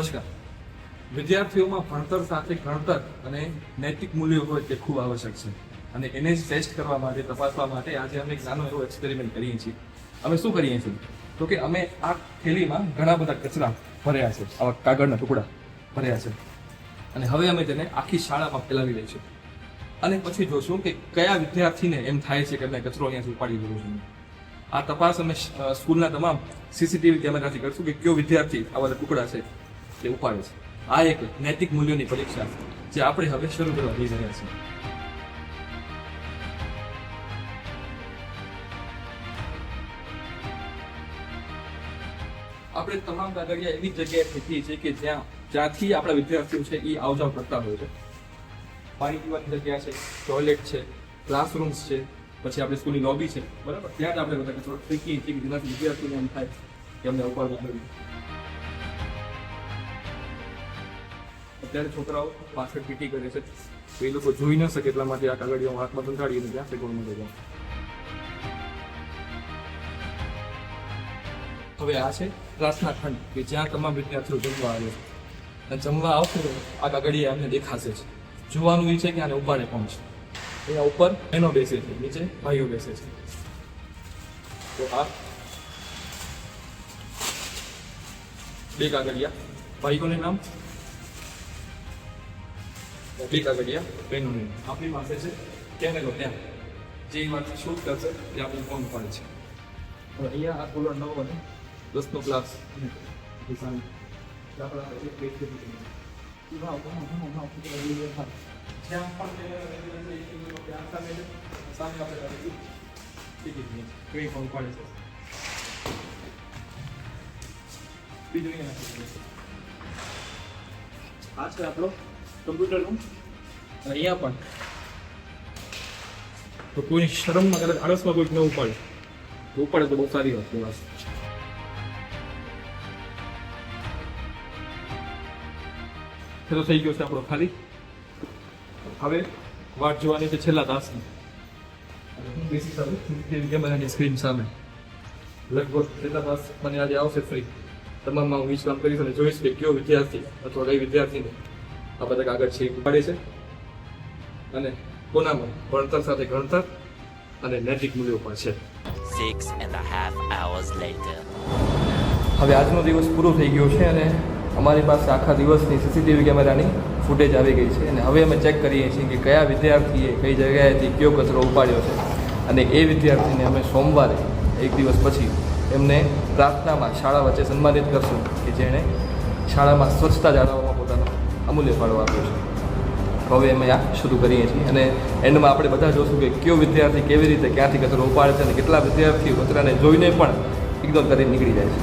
નમસ્કાર. વિદ્યાર્થીઓમાં ભણતર સાથે ગણતર અને નૈતિક મૂલ્યો હોય તે ખૂબ આવશ્યક છે અને એને જ ટેસ્ટ કરવા માટે તપાસવા માટે આજે અમે એક નાનો એવો એક્સપેરિમેન્ટ કરીએ છીએ. અમે શું કરીએ છીએ તો કે અમે આ થેલીમાં ઘણા બધા કચરા ભર્યા છે, આવા કાગળના ટુકડા ભર્યા છે અને હવે અમે તેને આખી શાળામાં ફેલાવી દઈશું અને પછી જોશું કે કયા વિદ્યાર્થીને એમ થાય છે કે મેં કચરો અહીંયાથી ઉપાડી લીધો છે. આ તપાસ અમે સ્કૂલના તમામ સીસીટીવી કેમેરાથી કરશું કે કયો વિદ્યાર્થી આવા ટુકડા છે તે ઉપાડે છે. આ એક નૈતિક મૂલ્યોની પરીક્ષા જે આપણે હવે શરૂ કરવા જઈ રહ્યા છીએ. આપણે તમામ કાગળિયા એવી જગ્યાએ ફેંકીએ છીએ કે જ્યાંથી આપણા વિદ્યાર્થીઓ છે એ આવજાવ કરતા હોય છે. પાણી પીવાની જગ્યા છે, ટોયલેટ છે, ક્લાસરૂમ્સ છે, પછી આપણે સ્કૂલની લોબી છે, બરાબર, ત્યાં જ આપણે બધા કચરો ફેંકીએ છીએ જેનાથી વિદ્યાર્થીઓને એમ થાય કે અમને ઉપાડવું પડ્યું. અત્યારે છોકરાઓ પાછળ પીટી કરે છે તો એ લોકો જોઈ ન શકે એટલા માટે આ કાગળિયા હાથમાં સંતાડીને ત્યાં ફેંકવાનું મળે છે. હવે આ છે પ્રાર્થના ખંડ કે જ્યાં તમામ વિદ્યાર્થીઓ જમવા આવે છે અને જમવા આવશે તો આ કાગળિયા એમને દેખાશે છે. જોવાનું એ છે કે આને ઉપાડે કોણ છે. અહીંયા ઉપર બહેનો બેસે છે, નીચે ભાઈઓ બેસે છે. તો આ બે કાગળિયા ભાઈઓને નામ, બે કાગળિયા બહેનોને નામ. આપણી પાસે છે કેમેરો, ત્યાં જે વાત શૂટ કરશે તે આપણે ફોન પડે છે. હવે અહીંયા આ કોલર 9 અને 10નો ક્લાસ આ છે આપણો કમ્પ્યુટર રૂમ. અહીંયા પણ તો કોઈ શરમમાં કદાચ આળસમાં કોઈક ન ઉપાડે તો ઉપાડે તો બહુ સારી વાત છે. તો થઈ ગયો છે આપણો ખાલી. હવે વાટ જોવાની છે છેલ્લા તાસની. કેમેરાની સ્ક્રીન સામે લગભગ છેલ્લા તાસ મને આજે આવશે ફ્રી. તમામમાં હું કામ કરીશ અને જોઈશ કે કયો વિદ્યાર્થી અથવા કઈ વિદ્યાર્થીને આ બધા કાગળ છે ઉપાડે છે અને કોનામાં ભણતર સાથે ગણતર અને નૈતિક મૂલ્યો પણ છે. 6.5 hours later. હવે આજનો દિવસ પૂરો થઈ ગયો છે અને અમારી પાસે આખા દિવસની સીસીટીવી કેમેરાની ફૂટેજ આવી ગઈ છે અને હવે અમે ચેક કરીએ છીએ કે કયા વિદ્યાર્થીએ કઈ જગ્યાએથી કયો કચરો ઉપાડ્યો છે અને એ વિદ્યાર્થીને અમે સોમવારે એક દિવસ પછી એમને પ્રાર્થનામાં શાળા વચ્ચે સન્માનિત કરશું કે જેણે શાળામાં સ્વચ્છતા જાળવવામાં પોતાનો અમૂલ્ય ફાળો આપ્યો છે. હવે અમે આ શરૂ કરીએ છીએ અને એન્ડમાં આપણે બધા જોશું કે કયો વિદ્યાર્થી કેવી રીતે ક્યાંથી કચરો ઉપાડે છે અને કેટલા વિદ્યાર્થીઓ કચરાને જોઈને પણ ઇગ્નોર કરીને નીકળી જાય છે.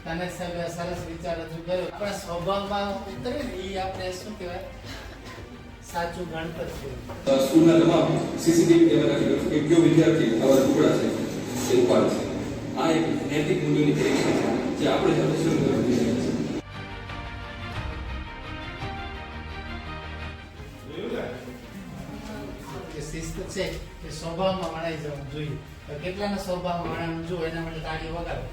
તને સાહેબે સરસ વિચાર રજૂ કર્યો. આપણા સ્વભાવમાં ઉતરે ને એ આપણે શું કહેવાય સાચું ગણતર કહેવાય. સ્કૂલના તમામ સીસીટીવી કેમેરા કે કયો વિદ્યાર્થી આવા ટુકડા છે એ ઉપાડે છે. આ એક નૈતિક મૂલ્યોની પરીક્ષા છે જે આપણે સાથે શરૂ કરવી જોઈએ. કે શિસ્ત છે એ સ્વભાવમાં વણાઈ જવું જોઈએ. તો કેટલાના સ્વભાવમાં વણાવવું જોઈએ એના માટે તાળી વગાડો.